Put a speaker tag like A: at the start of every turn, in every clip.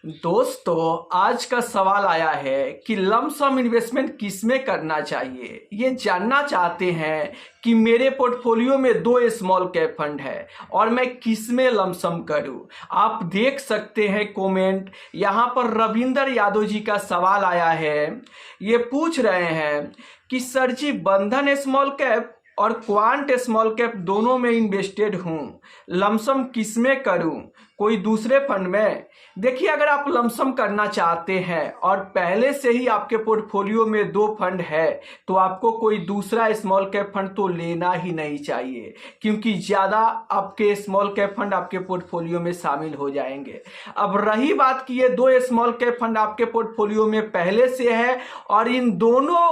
A: दोस्तों, आज का सवाल आया है कि लमसम इन्वेस्टमेंट किसमें करना चाहिए। ये जानना चाहते हैं कि मेरे पोर्टफोलियो में 2 स्मॉल कैप फंड है और मैं किसमें लमसम करूं। आप देख सकते हैं कमेंट, यहाँ पर रविंदर यादव जी का सवाल आया है। ये पूछ रहे हैं कि सर जी, बंधन स्मॉल कैप और क्वांट स्मॉल कैप दोनों में इन्वेस्टेड हूँ, लमसम किसमें करूँ, कोई दूसरे फंड में। देखिए, अगर आप लमसम करना चाहते हैं और पहले से ही आपके पोर्टफोलियो में 2 फंड है तो आपको कोई दूसरा स्मॉल कैप फंड तो लेना ही नहीं चाहिए, क्योंकि ज़्यादा आपके स्मॉल कैप फंड आपके पोर्टफोलियो में शामिल हो जाएंगे। अब रही बात कि ये 2 स्मॉल कैप फंड आपके पोर्टफोलियो में पहले से है और इन दोनों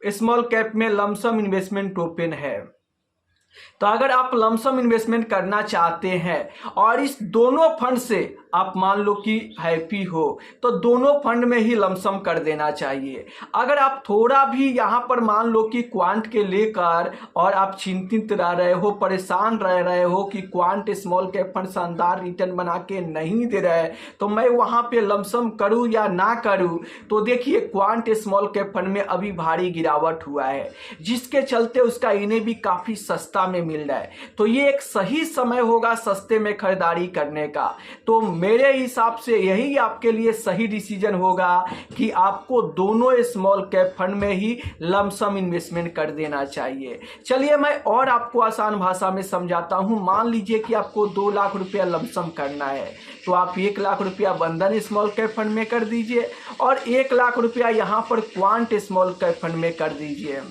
A: स्मॉल कैप में लमसम इन्वेस्टमेंट ओपन है, तो अगर आप लमसम इन्वेस्टमेंट करना चाहते हैं और इस दोनों फंड से आप मान लो कि हैप्पी हो, तो दोनों फंड में ही लमसम कर देना चाहिए। अगर आप थोड़ा भी यहाँ पर मान लो कि क्वांट के लेकर और आप चिंतित रह रहे हो, परेशान रह रहे हो कि क्वांट स्मॉल कैप फंड शानदार रिटर्न बना के नहीं दे रहे, तो मैं वहाँ पे लमसम करूँ या ना करूँ, तो देखिए क्वांट स्मॉल कैप फंड में अभी भारी गिरावट हुआ है, जिसके चलते उसका इन्हें भी काफ़ी सस्ता में मिल रहा है। तो ये एक सही समय होगा सस्ते में खरीदारी करने का। तो मेरे हिसाब से यही आपके लिए सही डिसीजन होगा कि आपको दोनों स्मॉल कैप फंड में ही लमसम इन्वेस्टमेंट कर देना चाहिए। चलिए मैं और आपको आसान भाषा में समझाता हूं। मान लीजिए कि आपको 2 लाख रुपया लमसम करना है, तो आप 1 लाख रुपया बंधन स्मॉल कैप फंड में कर दीजिए और 1 लाख रुपया यहां पर क्वांट स्मॉल कैप फंड में कर दीजिए।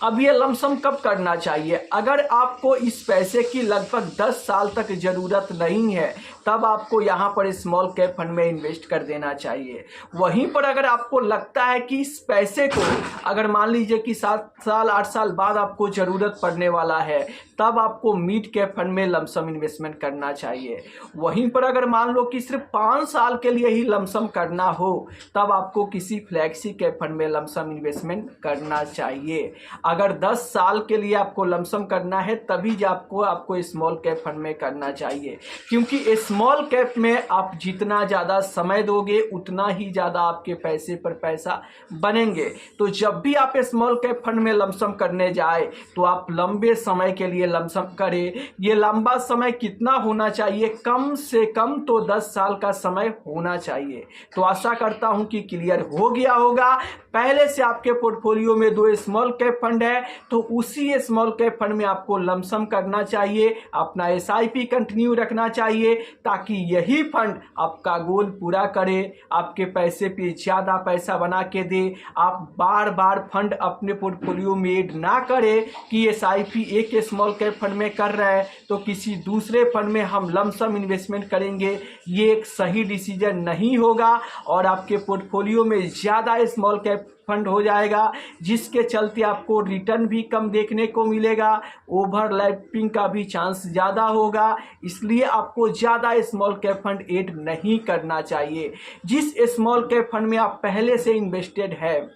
A: अब ये लमसम कब करना चाहिए? अगर आपको इस पैसे की लगभग 10 साल तक ज़रूरत नहीं है, तब आपको यहाँ पर स्मॉल कैप फंड में इन्वेस्ट कर देना चाहिए। वहीं पर अगर आपको लगता है कि इस पैसे को अगर मान लीजिए कि 7 साल 8 साल बाद आपको ज़रूरत पड़ने वाला है, तब आपको मिड कैप फंड में लमसम इन्वेस्टमेंट करना चाहिए। वहीं पर अगर मान लो कि सिर्फ 5 साल के लिए ही लमसम करना हो, तब आपको किसी फ्लैक्सी कैप फंड में लमसम इन्वेस्टमेंट करना चाहिए। अगर 10 साल के लिए आपको लमसम करना है, तभी आपको स्मॉल कैप फंड में करना चाहिए, क्योंकि स्मॉल कैप में आप जितना ज़्यादा समय दोगे उतना ही ज़्यादा आपके पैसे पर पैसा बनेंगे। तो जब भी आप स्मॉल कैप फंड में लमसम करने जाए तो आप लंबे समय के लिए लमसम करें। ये लंबा समय कितना होना चाहिए? कम से कम तो 10 साल का समय होना चाहिए। तो आशा करता हूं कि क्लियर हो गया होगा। पहले से आपके पोर्टफोलियो में 2 स्मॉल कैप फंड है, तो उसी स्मॉल कैप फंड में आपको लमसम करना चाहिए, अपना SIP कंटिन्यू रखना चाहिए, ताकि यही फंड आपका गोल पूरा करे, आपके पैसे पे ज़्यादा पैसा बना के दे। आप बार बार फंड अपने पोर्टफोलियो में ऐड ना करें कि SIP एक स्मॉल कैप फंड में कर रहे हैं तो किसी दूसरे फंड में हम लमसम इन्वेस्टमेंट करेंगे। ये एक सही डिसीजन नहीं होगा और आपके पोर्टफोलियो में ज़्यादा स्मॉल कैप फंड हो जाएगा, जिसके चलते आपको रिटर्न भी कम देखने को मिलेगा, ओवरलैपिंग का भी चांस ज़्यादा होगा। इसलिए आपको ज़्यादा स्मॉल कैप फंड ऐड नहीं करना चाहिए। जिस स्मॉल कैप फंड में आप पहले से इन्वेस्टेड है,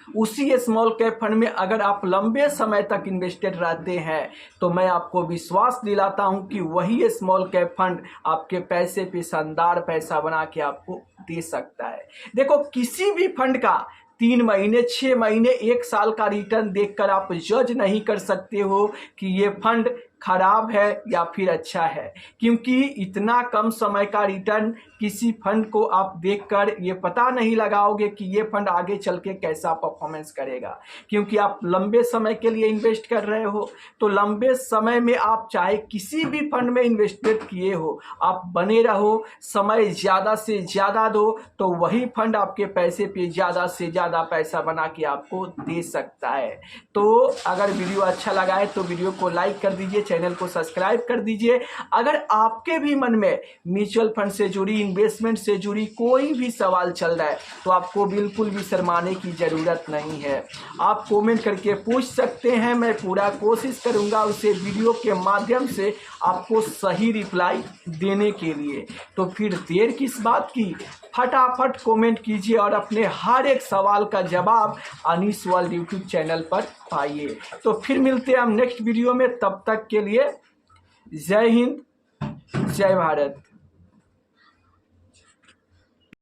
A: उसी स्मॉल कैप फंड में अगर आप लंबे समय तक इन्वेस्टेड रहते हैं, तो मैं आपको विश्वास दिलाता हूं कि वही स्मॉल कैप फंड आपके पैसे पे शानदार पैसा बना के आपको दे सकता है। देखो, किसी भी फंड का 3 महीने, 6 महीने, 1 साल का रिटर्न देखकर आप जज नहीं कर सकते हो कि ये फंड खराब है या फिर अच्छा है, क्योंकि इतना कम समय का रिटर्न किसी फंड को आप देखकर ये पता नहीं लगाओगे कि ये फंड आगे चल के कैसा परफॉर्मेंस करेगा, क्योंकि आप लंबे समय के लिए इन्वेस्ट कर रहे हो। तो लंबे समय में आप चाहे किसी भी फंड में इन्वेस्टेड किए हो, आप बने रहो, समय ज़्यादा से ज़्यादा दो, तो वही फंड आपके पैसे पे ज़्यादा से ज़्यादा पैसा बना के आपको दे सकता है। तो अगर वीडियो अच्छा लगा है तो वीडियो को लाइक कर दीजिए, चैनल को सब्सक्राइब कर दीजिए। अगर आपके भी मन में म्यूचुअल फंड से जुड़ी, इन्वेस्टमेंट से जुड़ी कोई भी सवाल चल रहा है, तो आपको बिल्कुल भी शर्माने की ज़रूरत नहीं है। आप कमेंट करके पूछ सकते हैं, मैं पूरा कोशिश करूंगा उसे वीडियो के माध्यम से आपको सही रिप्लाई देने के लिए। तो फिर देर किस बात की, फटाफट कमेंट कीजिए और अपने हर एक सवाल का जवाब अनीस वर्ल्ड यूट्यूब चैनल पर पाइए। तो फिर मिलते हैं हम नेक्स्ट वीडियो में, तब तक के लिए जय हिंद, जय भारत।